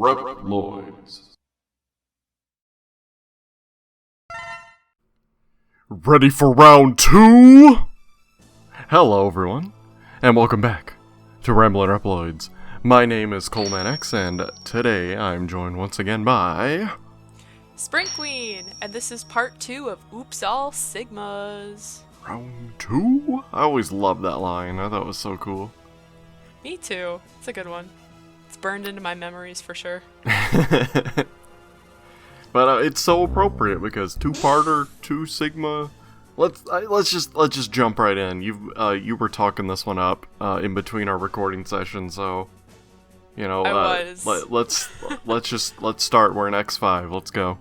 Reploids. Ready for round 2? Hello everyone, and welcome back to Ramblin' Reploids. My name is ColemanX, and today I'm joined once again by... SprinqGueen, and this is part 2 of Oops All Sigmas. Round 2? I always loved that line, I thought it was so cool. Me too, it's a good one. It's burned into my memories for sure. But it's so appropriate because two-parter, 2 Sigma. Let's just jump right in. You were talking this one up in between our recording sessions, so you know. Let's start. We're in X5. Let's go.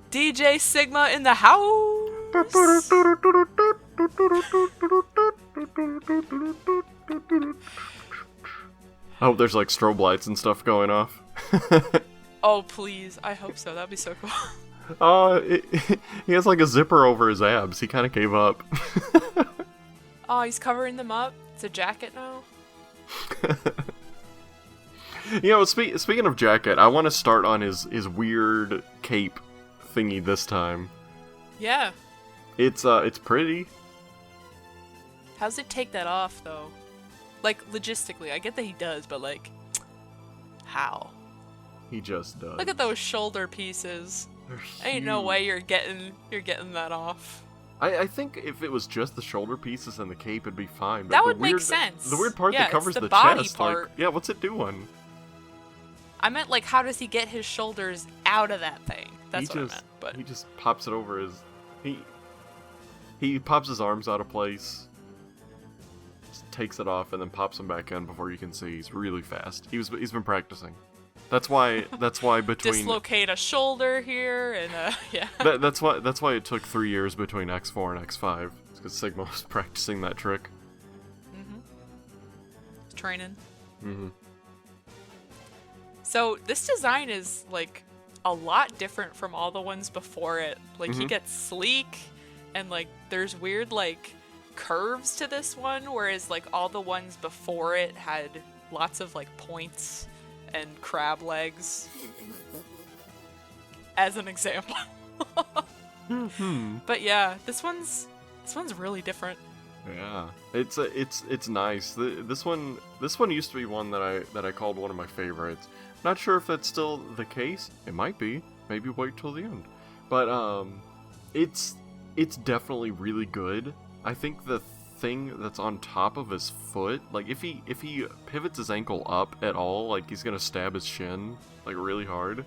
DJ Sigma in the house. I hope there's like strobe lights and stuff going off. Oh please, I hope so. That'd be so cool. He has like a zipper over his abs. He kind of gave up. Oh, he's covering them up. It's a jacket now. You know, speaking of jacket, I want to start on his weird cape thingy this time. Yeah. It's pretty. How's it take that off though? Like logistically, I get that he does, but like, how? He just does. Look at those shoulder pieces. Ain't no way you're getting that off. I think if it was just the shoulder pieces and the cape, it'd be fine. But that would make sense. The weird part that covers the body chest, part. like, yeah, what's it doing? I meant like, how does he get his shoulders out of that thing? That's what I meant. But he just pops it over his. He pops his arms out of place. Just takes it off and then pops them back in before you can see. He's really fast. He's been practicing. That's why between dislocate a shoulder here and yeah. That's why it took 3 years between X4 and X5. It's because Sigma was practicing that trick. Mhm. Training. Mhm. So this design is like a lot different from all the ones before it. Like he gets sleek, and like there's weird like curves to this one, whereas like all the ones before it had lots of like points and crab legs, as an example. But yeah, this one's really different. Yeah, it's nice. This one used to be one that I called one of my favorites. Not sure if that's still the case. It might be. Maybe wait till the end. But it's definitely really good. I think the thing that's on top of his foot, like if he pivots his ankle up at all, like he's gonna stab his shin like really hard.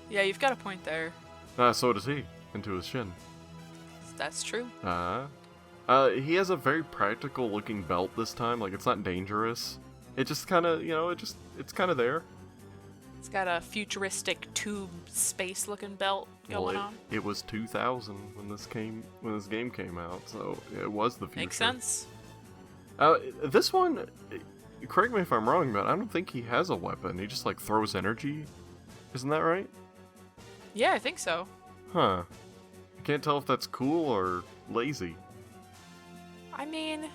Yeah, you've got a point there. So does he, into his shin. That's true. He has a very practical looking belt this time. Like it's not dangerous. It just kind of, it's kind of there. It's got a futuristic tube space looking belt going on. It was 2000 when this game came out, so it was the future. Makes sense. This one, correct me if I'm wrong, but I don't think he has a weapon. He just like throws energy. Isn't that right? Yeah, I think so. Huh. I can't tell if that's cool or lazy. I mean,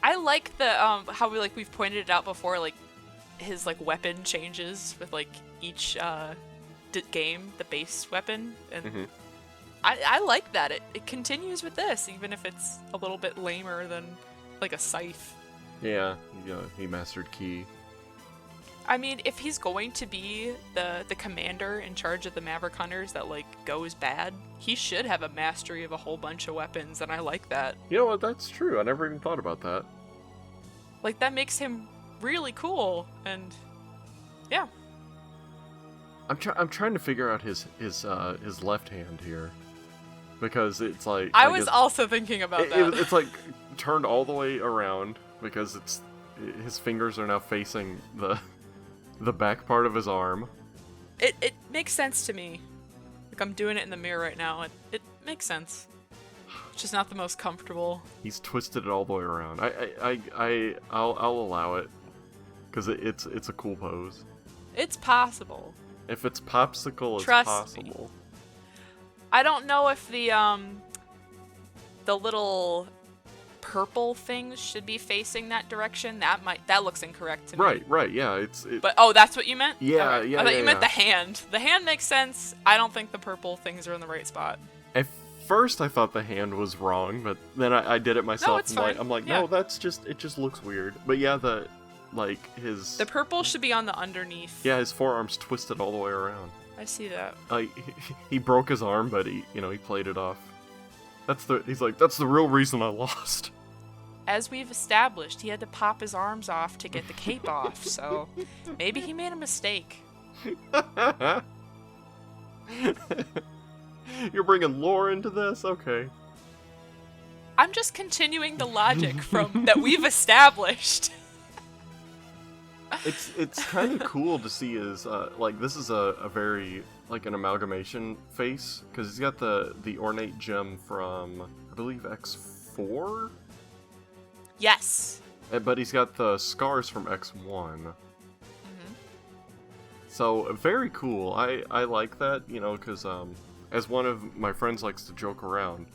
I like the how we've pointed it out before, like his like weapon changes with like each game, the base weapon, and I like that it continues with this, even if it's a little bit lamer than like a scythe. Yeah, he mastered Key. I mean, if he's going to be the commander in charge of the Maverick Hunters that like goes bad, he should have a mastery of a whole bunch of weapons, and I like that. You know what? That's true. I never even thought about that. Like that makes him really cool, and yeah. I'm trying to figure out his left hand here, because it's like I was also thinking about that. It's like turned all the way around because his fingers are now facing the back part of his arm. It makes sense to me. Like I'm doing it in the mirror right now. It makes sense. It's just not the most comfortable. He's twisted it all the way around. I'll allow it, because it's a cool pose. It's possible. If it's popsicle, it's Trust possible. Me. I don't know if the little purple things should be facing that direction. That looks incorrect to me. Right, yeah, But oh, that's what you meant? Yeah, Okay. yeah, I thought yeah, you meant yeah. the hand. The hand makes sense. I don't think the purple things are in the right spot. At first I thought the hand was wrong, but then I did it myself. No, it's fine. I'm like, Yeah. no, it just looks weird. But yeah, the purple should be on the underneath. Yeah, his forearm's twisted all the way around. I see that. He broke his arm, but he played it off. He's like, that's the real reason I lost. As we've established, he had to pop his arms off to get the cape off, so maybe he made a mistake. You're bringing lore into this? Okay. I'm just continuing the logic from that we've established. It's kind of cool to see his this is a very an amalgamation face, because he's got the ornate gem from I believe X4. Yes. But he's got the scars from X1. Mm-hmm. So very cool. I like that, because as one of my friends likes to joke around,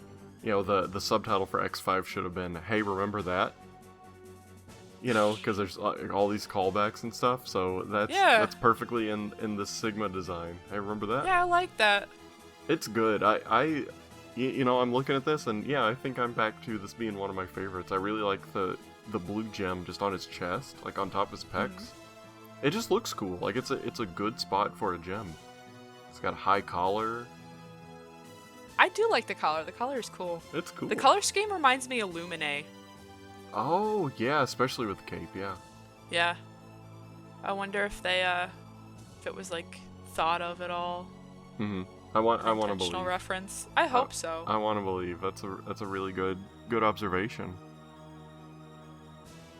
the subtitle for X5 should have been, "Hey, remember that?" Because there's all these callbacks and stuff, so that's perfectly in the Sigma design. I remember that. Yeah, I like that. It's good. I'm looking at this, and yeah, I think I'm back to this being one of my favorites. I really like the blue gem just on his chest, like on top of his pecs. Mm-hmm. It just looks cool. Like it's a good spot for a gem. It's got a high collar. I do like the collar. The collar is cool. It's cool. The color scheme reminds me of Lumine. Oh, yeah, especially with the cape, yeah. Yeah. I wonder if they, if it was, thought of at all. Mm-hmm. I want to believe. Intentional reference. I hope so. I want to believe. That's a really good observation.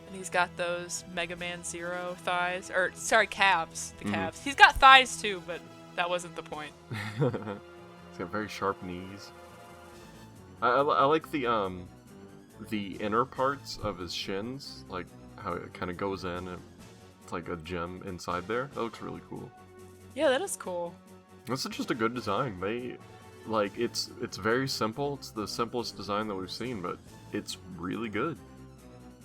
And he's got those Mega Man Zero thighs. Or, sorry, calves. The calves. He's got thighs, too, but that wasn't the point. He's got very sharp knees. I like the inner parts of his shins, like how it kind of goes in and it's like a gem inside there. That looks really cool. Yeah, that is cool. This is just a good design. It's very simple. It's the simplest design that we've seen, but it's really good.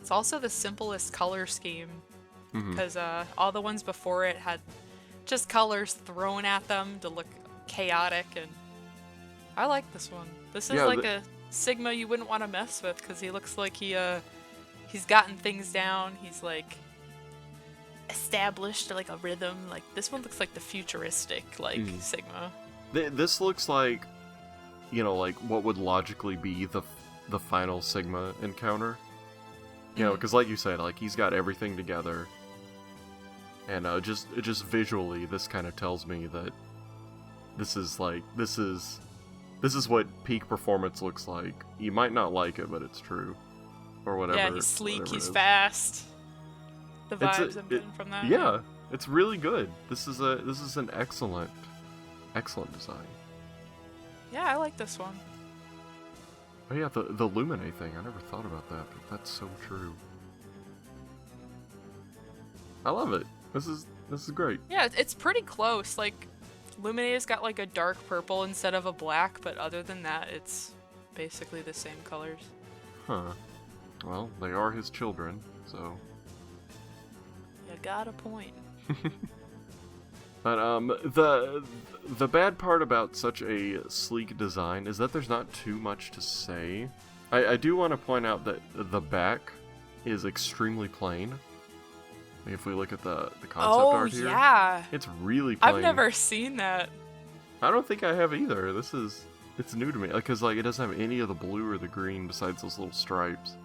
It's also the simplest color scheme, Mm-hmm. because all the ones before it had just colors thrown at them to look chaotic, and I like this one. This is a Sigma you wouldn't want to mess with, because he looks like he's gotten things down. He's established a rhythm. This one looks like the futuristic Sigma. This looks like what would logically be the final Sigma encounter. Because like you said, he's got everything together, and just visually, this kind of tells me that this is what peak performance looks like. You might not like it, but it's true. Or whatever. Yeah, he's sleek, he's fast. The vibes I'm getting from that. Yeah, it's really good. This is an excellent design. Yeah, I like this one. Oh yeah, the Lumine thing, I never thought about that, but that's so true. I love it. This is great. Yeah, it's pretty close. Lumina's got a dark purple instead of a black, but other than that, it's basically the same colors. Huh. Well, they are his children, so. You got a point. But the bad part about such a sleek design is that there's not too much to say. I do want to point out that the back is extremely plain. If we look at the concept art here, yeah, it's really plain. I've never seen that. I don't think I have either. It's new to me, because it doesn't have any of the blue or the green besides those little stripes.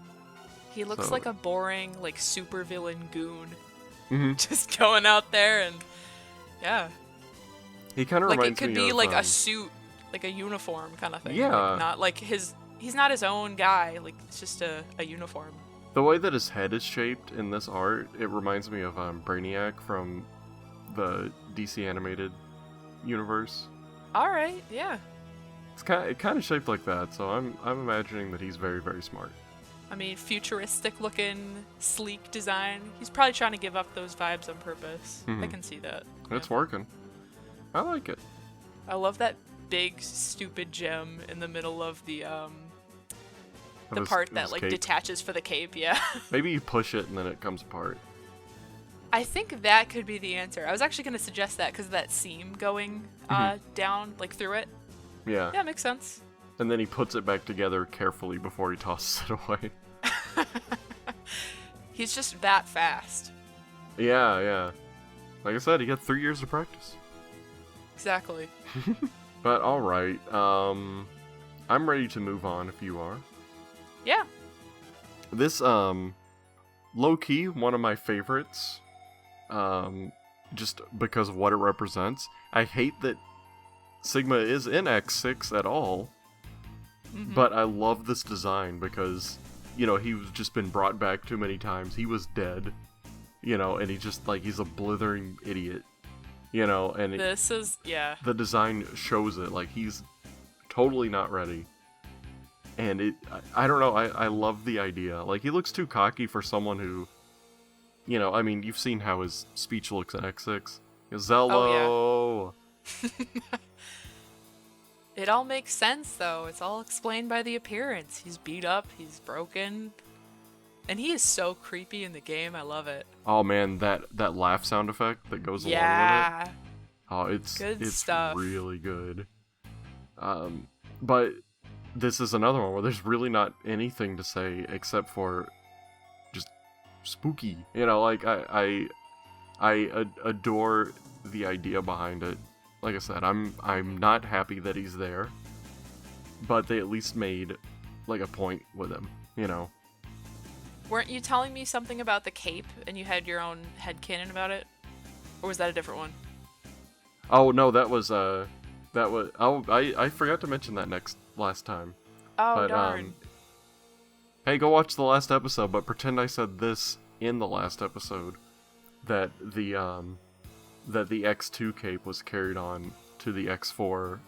He looks like a boring supervillain goon, mm-hmm. just going out there and yeah. He kind of reminds me of... it could be a suit, a uniform kind of thing. Yeah. Not he's not his own guy. It's just a uniform. The way that his head is shaped in this art, it reminds me of Brainiac from the DC animated universe. All right, yeah. It's kind of shaped like that, so I'm imagining that he's very, very smart. I mean, futuristic looking, sleek design. He's probably trying to give up those vibes on purpose. Mm-hmm. I can see that. It's working. I like it. I love that big, stupid gem in the middle of the The part that like detaches for the cape, yeah. Maybe you push it and then it comes apart. I think that could be the answer. I was actually going to suggest that because of that seam going down, like through it. Yeah. Yeah, makes sense. And then he puts it back together carefully before he tosses it away. He's just that fast. Yeah, yeah. Like I said, he got 3 years of practice. Exactly. But alright, I'm ready to move on if you are. Yeah. This, low-key, one of my favorites. Just because of what it represents. I hate that Sigma is in X6 at all. But I love this design because, you know, he's just been brought back too many times. He was dead, you know, and he's a blithering idiot, you know, and the design shows it, like, he's totally not ready. And I don't know, I love the idea. Like, he looks too cocky for someone who, you know, I mean, you've seen how his speech looks in X6. Zello! Oh, yeah. It all makes sense, though. It's all explained by the appearance. He's beat up, he's broken, and he is so creepy in the game. I love it. Oh man, that laugh sound effect that goes along with it. Oh, it's stuff. Really good. But this is another one where there's really not anything to say except for just spooky. You know, like I adore the idea behind it. Like I said, I'm not happy that he's there, but they at least made like a point with him, you know. Weren't you telling me something about the cape and you had your own headcanon about it? Or was that a different one? Oh no, that was I forgot to mention that last time. Oh, but, darn. Hey, go watch the last episode, but pretend I said this in the last episode, that the X2 cape was carried on to the X4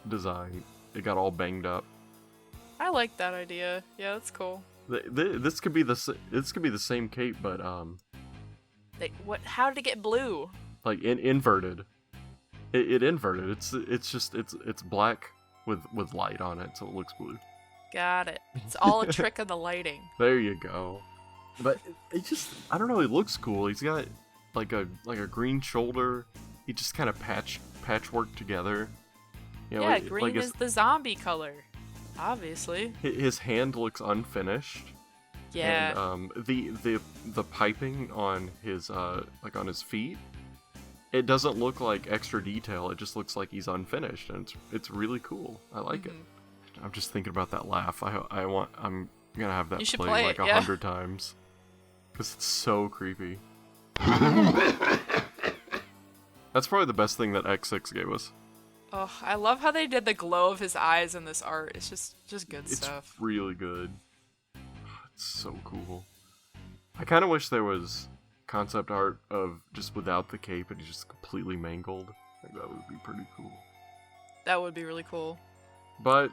design. It got all banged up. I like that idea. Yeah, that's cool. This could be the same cape, but how did it get blue? Like inverted. It inverted. It's black with light on it, so it looks blue. Got it. It's all a trick of the lighting. There you go. But it just, I don't know, it looks cool. He's got like a green shoulder. He just kind of patchwork together. You know, yeah, green is the zombie color, obviously. His hand looks unfinished. Yeah. And the piping on his like on his feet, it doesn't look like extra detail. It just looks like he's unfinished, and it's really cool. I like it. I'm just thinking about that laugh. I'm gonna have that play like 100 times because it's so creepy. That's probably the best thing that X6 gave us. Oh, I love how they did the glow of his eyes in this art. It's just good stuff. It's really good. It's so cool. I kind of wish there was concept art of just without the cape and he's just completely mangled. I think that would be pretty cool. That would be really cool. But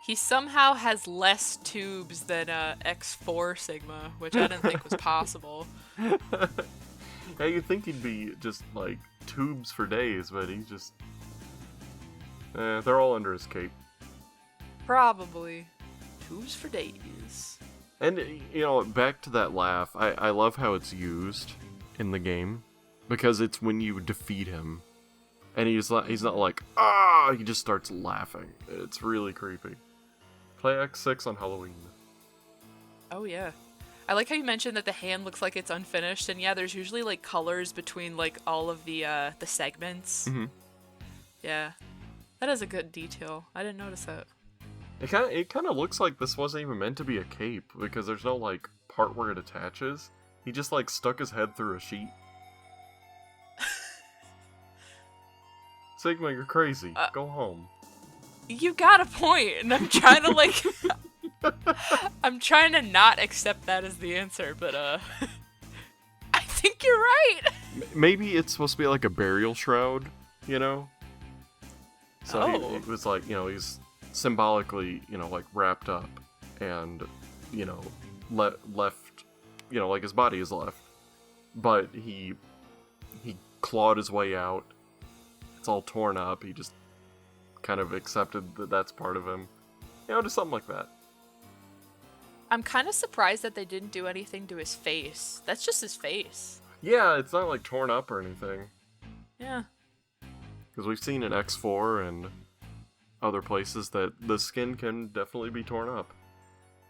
he somehow has less tubes than X4 Sigma, which I didn't think was possible. Yeah, you'd think he'd be just like tubes for days, but he's just they're all under his cape. Probably. Tubes for days. And, you know, back to that laugh, I love how it's used in the game, because it's when you defeat him, and he's not like, ah, he just starts laughing. It's really creepy. Play X6 on Halloween. Oh, yeah. I like how you mentioned that the hand looks like it's unfinished, and yeah, there's usually, like, colors between, like, all of the segments. Mm-hmm. Yeah. That is a good detail. I didn't notice that. It kind of looks like this wasn't even meant to be a cape, because there's no, like, part where it attaches. He just, like, stuck his head through a sheet. Sigma, you're crazy. Go home. You got a point, and I'm trying to, like... I'm trying to not accept that as the answer, but, I think you're right! Maybe it's supposed to be, like, a burial shroud, you know? So it was, like, you know, he's symbolically, you know, like, wrapped up, and, you know, left, you know, like, his body is left. But he clawed his way out. It's all torn up. He just kind of accepted that that's part of him. You know, just something like that. I'm kind of surprised that they didn't do anything to his face. That's just his face. Yeah, it's not like torn up or anything. Yeah. Because we've seen in X4 and other places that the skin can definitely be torn up.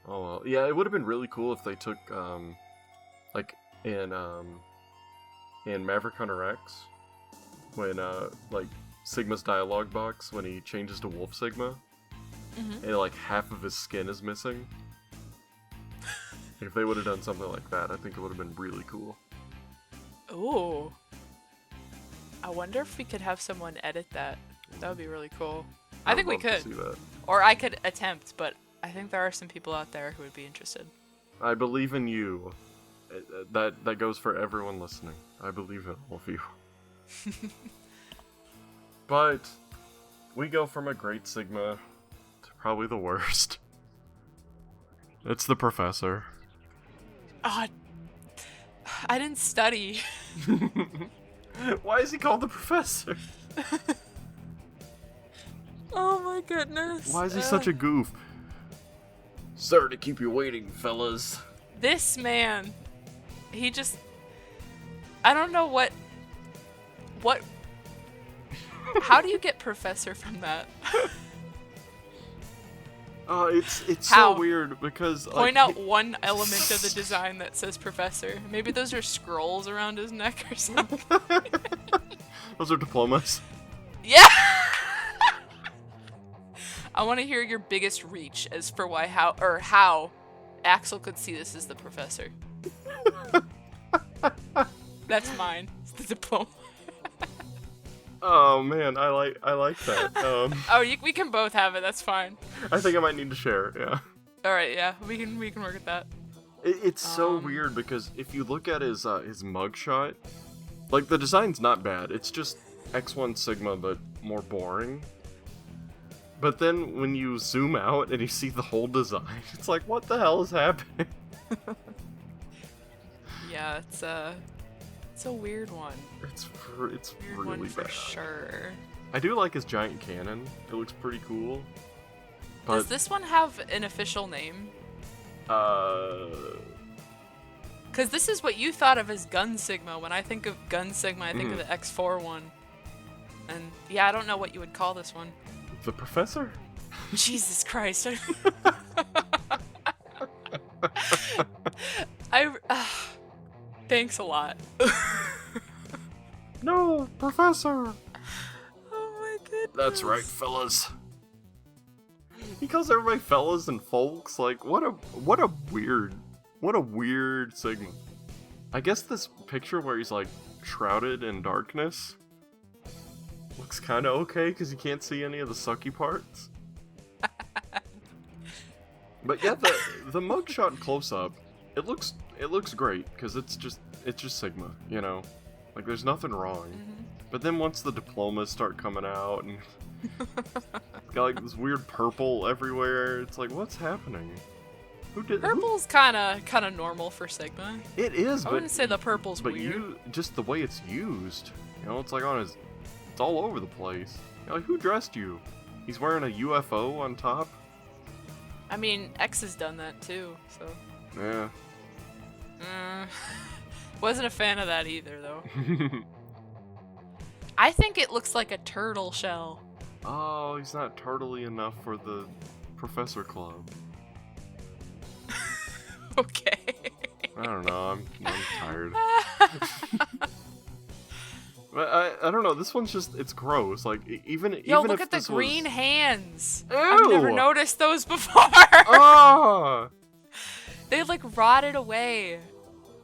Oh well. Yeah, it would have been really cool if they took, like, in Maverick Hunter X, when, like, Sigma's dialogue box, when he changes to Wolf Sigma, and, like, half of his skin is missing. If they would have done something like that, I think it would have been really cool. Ooh. I wonder if we could have someone edit that. That would be really cool. I think we could. See that. Or I could attempt, but I think there are some people out there who would be interested. I believe in you. That goes for everyone listening. I believe in all of you. But we go from a great Sigma to probably the worst. It's the Professor. I didn't study. Why is he called the Professor? Oh my goodness. Why is he such a goof? Sorry to keep you waiting, fellas. This man, he just... I don't know what... How do you get Professor from that? It's How? so weird because... Point out one element of the design that says Professor. Maybe those are scrolls around his neck or something. Those are diplomas. Yeah! I want to hear your biggest reach as for how Axel could see this as the Professor. That's mine. It's the diploma. Oh man, I like that. We can both have it. That's fine. I think I might need to share. Yeah. All right. Yeah, we can work at that. It's so weird because if you look at his mugshot, like the design's not bad. It's just X1 Sigma but more boring. But then when you zoom out and you see the whole design, it's like, what the hell is happening? Yeah, it's a weird one. It's Weird really one for bad. sure. I do like his giant cannon. It looks pretty cool. But, Does this one have an official name? Because this is what you thought of as Gun Sigma. When I think of Gun Sigma, I think of the X4 one. And yeah, I don't know what you would call this one. the Professor? Jesus Christ. Thanks a lot. No, Professor! Oh my goodness. That's right, fellas. He calls everybody fellas and folks. Like, what a weird Sigma. I guess this picture where he's like shrouded in darkness looks kind of okay because you can't see any of the sucky parts. But yeah, the mugshot close up, it looks great because it's just Sigma, you know, like there's nothing wrong. Mm-hmm. But then once the diplomas start coming out and got like this weird purple everywhere, it's like, what's happening? Who did Purple's kind of normal for Sigma. It is, I wouldn't say the purple's but weird. just the way it's used, you know, it's like it's all over the place. You know, like, who dressed you? He's wearing a UFO on top. I mean, X has done that too, so. Yeah. Wasn't a fan of that either, though. I think it looks like a turtle shell. Oh, he's not turtly enough for the Professor Club. Okay. I don't know. I'm tired. But I don't know. This one's just, it's gross. Like even look if at the this green was... hands. Ew! I've never noticed those before. Ah! They like rotted away.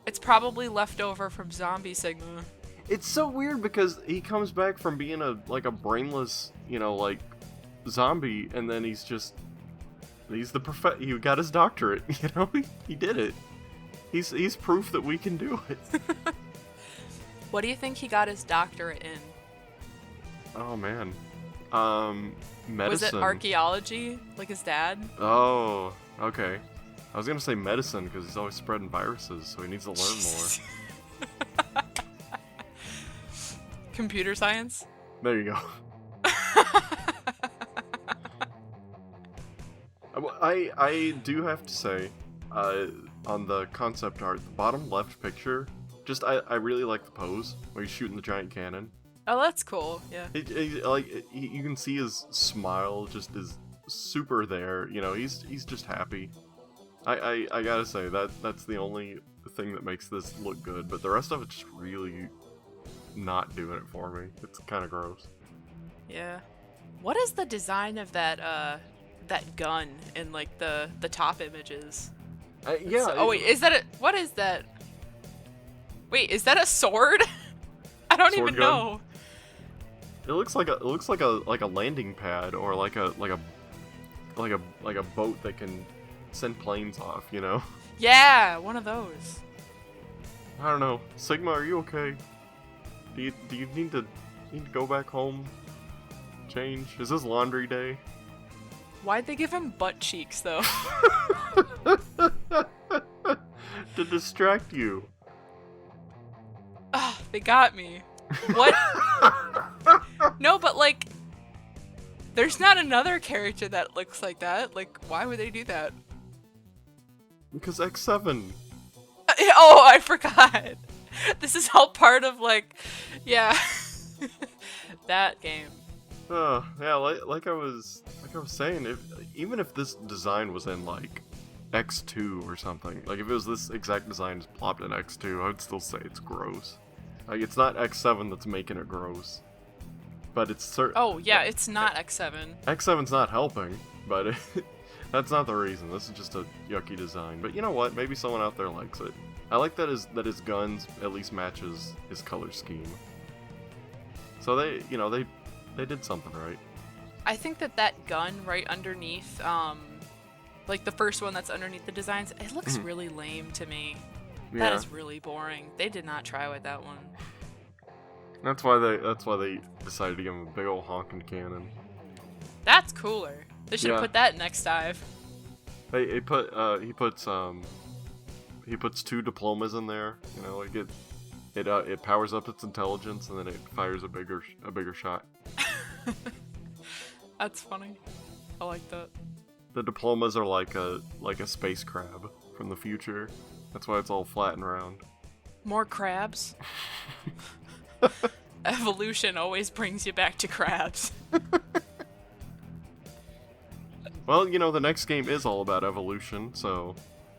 It's probably left over from Zombie Sigma. It's so weird because he comes back from being a brainless, you know, like zombie, and then he's the he got his doctorate, you know, he did it. He's proof that we can do it. What do you think he got his doctorate in? Oh man. Medicine. Was it archaeology, like his dad? Oh, okay. I was gonna say medicine because he's always spreading viruses, so he needs to learn more. Computer science? There you go. I do have to say, on the concept art, the bottom left picture, just I really like the pose where he's shooting the giant cannon. Oh, that's cool. Yeah. You can see his smile just is super there. You know, he's just happy. I gotta say that's the only thing that makes this look good, but the rest of it's just really not doing it for me. It's kind of gross. Yeah. What is the design of that that gun in like the top images? Yeah. Oh wait, is that a what is that? Wait, is that a sword? I don't Sword even gun? know. It looks like a landing pad or like a boat that can send planes off, you know? Yeah, one of those. I don't know. Sigma, are you okay? Do you need to go back home? Change? Is this laundry day? Why'd they give him butt cheeks though? To distract you. Ah, they got me. What? No, but like, there's not another character that looks like that. Like, why would they do that? Because X7. Oh, I forgot. This is all part of like, yeah, that game. Yeah, like I was saying, even if this design was in like X2 or something, like if it was this exact design just plopped in X2, I would still say it's gross. Like it's not X7 that's making it gross, but it's certain. Oh yeah, it's not X7. X7's not helping, but that's not the reason. This is just a yucky design. But you know what? Maybe someone out there likes it. I like that his guns at least matches his color scheme. So they did something right. I think that gun right underneath, like the first one that's underneath the designs, it looks really lame to me. Yeah. That is really boring. They did not try with that one. That's why they decided to give him a big old honking cannon. That's cooler. They should have Yeah. put that next dive. He puts 2 diplomas in there. You know, it powers up its intelligence and then it fires a bigger shot. That's funny. I like that. The diplomas are like a space crab from the future. That's why it's all flat and round. More crabs. Evolution always brings you back to crabs. Well, you know, the next game is all about evolution, so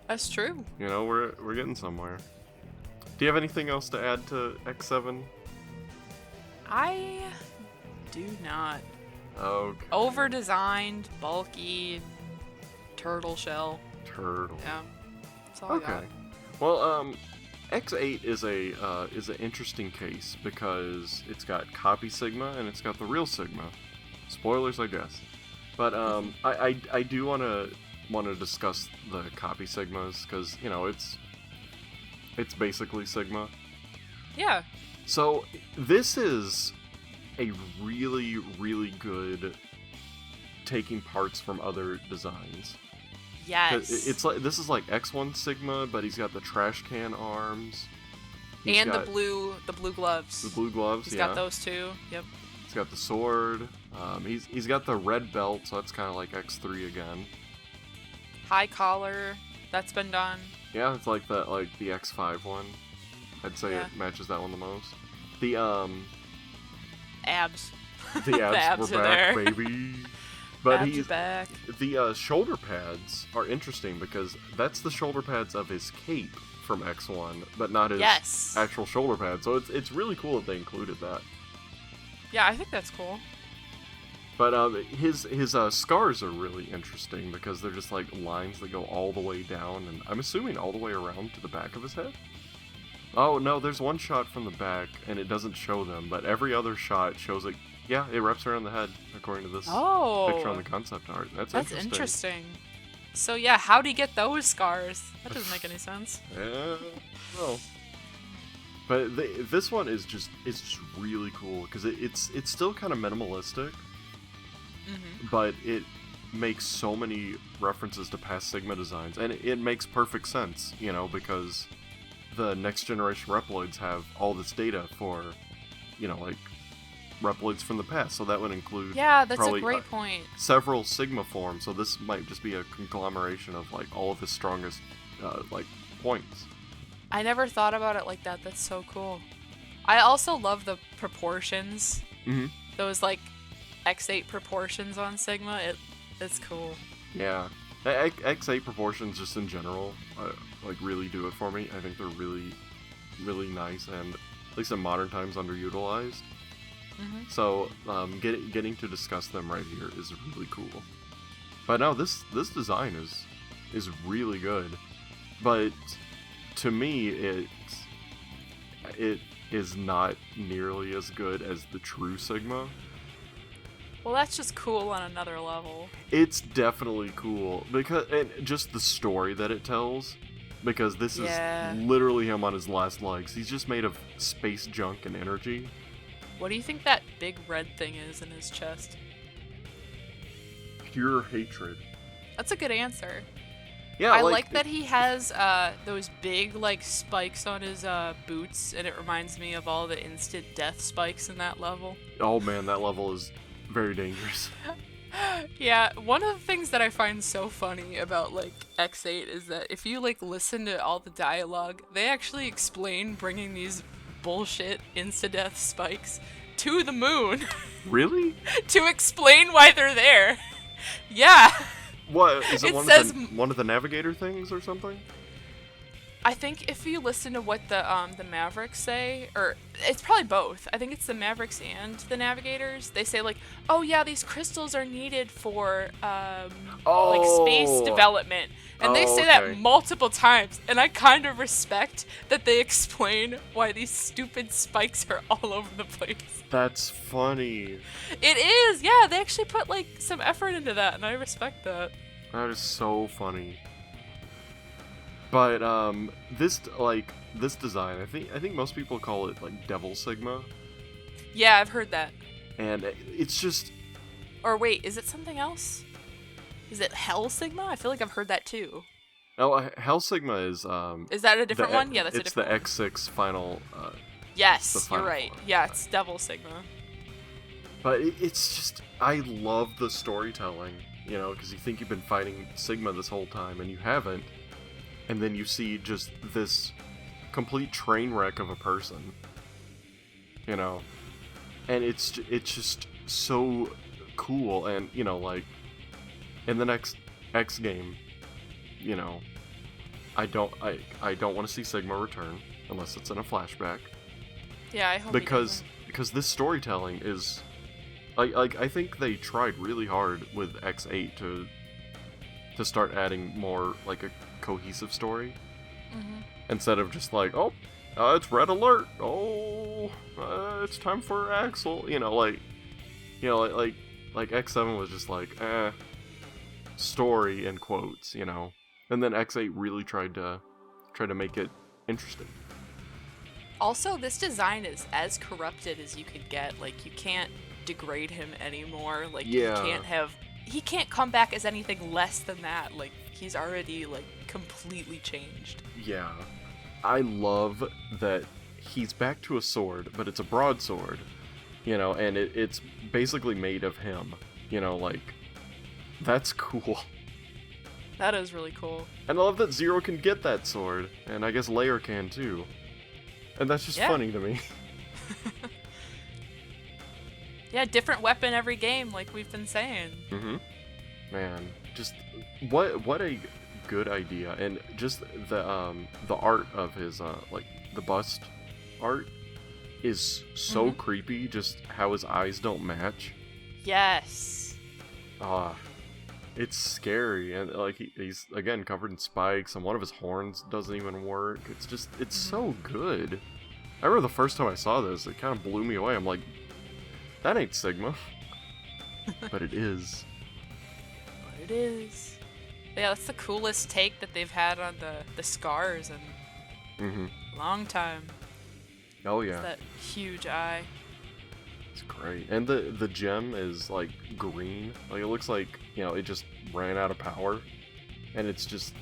That's true. you know we're getting somewhere. Do you have anything else to add to X7? I do not. Okay. Over-designed, bulky, turtle shell. Turtle. Yeah, that's all I got. Okay. Well, X8 is an interesting case because it's got copy Sigma and it's got the real Sigma. Spoilers, I guess. But I do want to discuss the copy Sigmas because you know it's basically Sigma. Yeah. So this is a really, really good taking parts from other designs. 'Cause Yes. it's like this is like X1 Sigma, but he's got the trash can arms. He's And got the blue gloves. the blue gloves. He's Yeah. got those too. Yep. He's got the sword. He's got the red belt, so that's kind of like X3 again. High collar. That's been done. Yeah, it's like the X5 one. I'd say Yeah. it matches that one the most. The Abs. the abs, abs were are back, there. baby. But Abs are he's back. the shoulder pads are interesting because that's the shoulder pads of his cape from X1, but not his Yes. actual shoulder pads. So it's really cool that they included that. Yeah, I think that's cool. But his scars are really interesting because they're just like lines that go all the way down, and I'm assuming all the way around to the back of his head. Oh no, there's one shot from the back, and it doesn't show them, but every other shot shows it. Yeah, it wraps around the head, according to this Oh. picture on the concept art. That's interesting. So yeah, how'd he get those scars? That doesn't make any sense. Yeah, well. But this one is just really cool because it's still kind of minimalistic, but it makes so many references to past Sigma designs, and it makes perfect sense, you know, because the next generation Reploids have all this data for, you know, like Reploids from the past, so that would include Yeah, that's probably a great point. several Sigma forms. So this might just be a conglomeration of like all of his strongest like points. I never thought about it like that. That's so cool. I also love the proportions. Mm-hmm. Those like X8 proportions on Sigma. It's cool. Yeah, X8 proportions just in general, like really do it for me. I think they're really, really nice and at least in modern times underutilized. Mm-hmm. So getting to discuss them right here is really cool. But no, this design is really good. But to me, it is not nearly as good as the true Sigma. Well, that's just cool on another level. It's definitely cool because and just the story that it tells. Because this is literally him on his last legs. He's just made of space junk and energy. What do you think that big red thing is in his chest? Pure hatred. That's a good answer. Yeah, I like that he has those big like spikes on his boots, and it reminds me of all the instant death spikes in that level. Oh man, that level is very dangerous. Yeah, one of the things that I find so funny about like X8 is that if you like listen to all the dialogue, they actually explain bringing these bullshit insta-death spikes to the moon. Really? To explain why they're there. Yeah. What is it? One of the navigator things or something? I think if you listen to what the Mavericks say, or it's probably both. I think it's the Mavericks and the Navigators. They say like, "Oh yeah, these crystals are needed for like space development," and they say that multiple times. And I kind of respect that they explain why these stupid spikes are all over the place. That's funny. It is, yeah. They actually put like some effort into that, and I respect that. That is so funny. But this design, I think most people call it like Devil Sigma. Yeah, I've heard that. And it's just. Or wait, is it something else? Is it Hell Sigma? I feel like I've heard that too. Oh, Hell Sigma is. Is that a different one? Yeah, that's a different one. It's the X6 final. Yes, you're right. Yeah, it's Devil Sigma. But it's just, I love the storytelling, you know, because you think you've been fighting Sigma this whole time and you haven't. And then you see just this complete train wreck of a person, you know, and it's just so cool. And you know, like in the next X game, you know, I don't want to see Sigma return unless it's in a flashback. Yeah, I hope because this storytelling is like I think they tried really hard with X8 to start adding more like a cohesive story instead of just like it's red alert, it's time for Axel, like X7 was just like story in quotes, and then X8 really tried to make it interesting. Also, this design is as corrupted as you could get. Like, you can't degrade him anymore. Like, he can't come back as anything less than that. Like, he's already, like, completely changed. Yeah. I love that he's back to a sword, but it's a broadsword, and it's basically made of him, that's cool. That is really cool. And I love that Zero can get that sword, and I guess Layer can too. And that's just funny to me. Yeah, different weapon every game, like we've been saying. Man, just what a good idea, and just the art of his the bust art is so creepy. Just how his eyes don't match. Yes. It's scary, and like he's again covered in spikes, and one of his horns doesn't even work. It's so good. I remember the first time I saw this, it kind of blew me away. I'm like, that ain't Sigma. But it is. But it is. Yeah, that's the coolest take that they've had on the scars in a long time. Oh yeah. It's that huge eye. It's great. And the gem is like green. Like it looks like, it just ran out of power. And it's just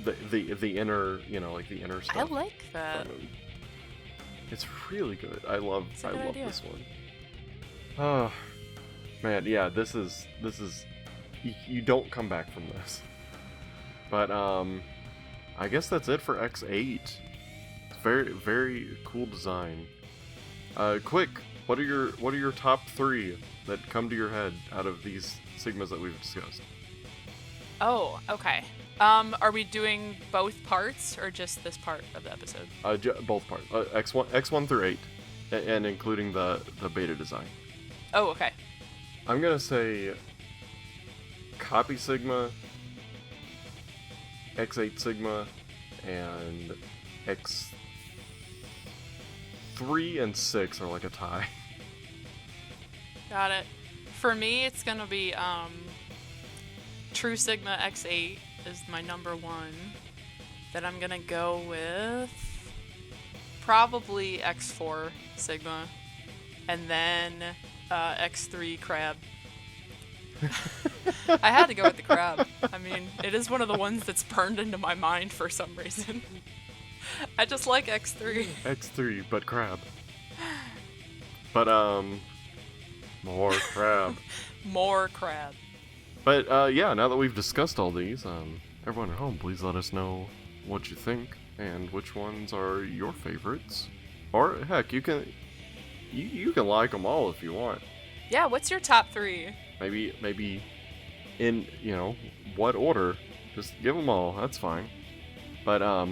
the inner, like the inner stuff. I like that. It's really good. I love this one. Oh, man, yeah, this is, you don't come back from this. But, I guess that's it for X8. It's very, very cool design. Quick, what are your top 3 that come to your head out of these Sigmas that we've discussed? Oh, okay. Are we doing both parts or just this part of the episode? Both parts. X1 through 8, and including the beta design. Oh, okay. I'm gonna say Copy Sigma, X8 Sigma, and X3 and 6 are like a tie. Got it. For me, it's gonna be True Sigma X8 is my number 1. Then I'm gonna go with probably X4 Sigma, and then X3 Crab. I had to go with the crab. I mean, it is one of the ones that's burned into my mind for some reason. I just like X3. X3, but crab. But, more crab. More crab. But, yeah, now that we've discussed all these, everyone at home, please let us know what you think and which ones are your favorites. Or, heck, you can like them all if you want. Yeah, what's your top 3? Maybe in, what order. Just give them all, that's fine. But,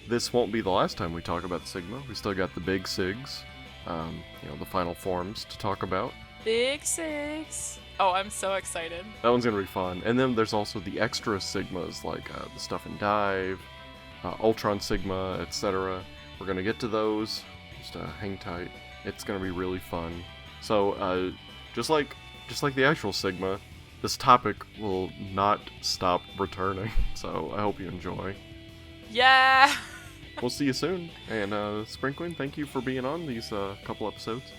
this won't be the last time we talk about the Sigma. We still got the big Sigs, the final forms to talk about. Big Sigs. Oh, I'm so excited. That one's gonna be fun. And then there's also the extra Sigmas, like the Stuff and Dive, Ultron Sigma, etc. We're gonna get to those. Just hang tight. It's gonna be really fun. So, just like the actual Sigma, this topic will not stop returning. So I hope you enjoy. Yeah! We'll see you soon. And SprinqGueen, thank you for being on these couple episodes.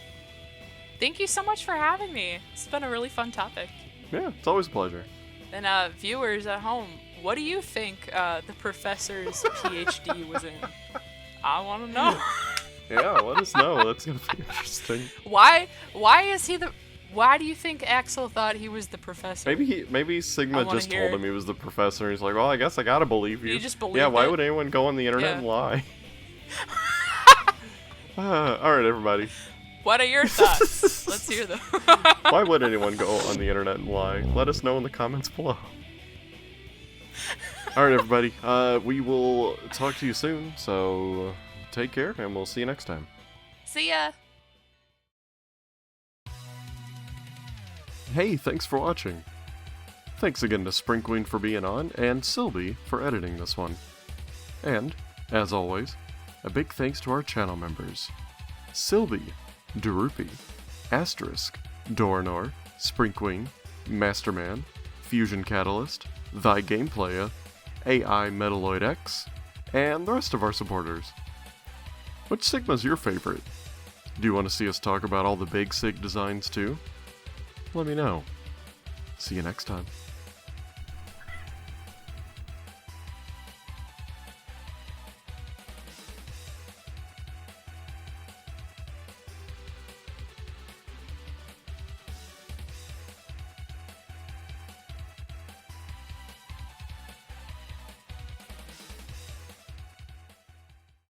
Thank you so much for having me. It's been a really fun topic. Yeah, it's always a pleasure. And viewers at home, what do you think the professor's PhD was in? I want to know. Yeah, let us know. That's gonna be interesting. Why do you think Axel thought he was the professor? Maybe Sigma just told him he was the professor. He's like, well, I guess I gotta believe you. You just believe Yeah, why it? would anyone go on the internet and lie? Alright, everybody. What are your thoughts? Let's hear them. Why would anyone go on the internet and lie? Let us know in the comments below. Alright, everybody. We will talk to you soon, so take care, and we'll see you next time. See ya! Hey, thanks for watching. Thanks again to SprinqGueen for being on, and SilBee for editing this one. And, as always, a big thanks to our channel members. SilBee, Darupi, Asterisk, Doranor, SprinqGueen, Masterman, Fusion Catalyst, Thy Gameplaya, AI Metaloid X, and the rest of our supporters. Which Sigma's your favorite? Do you want to see us talk about all the big Sig designs too? Let me know. See you next time.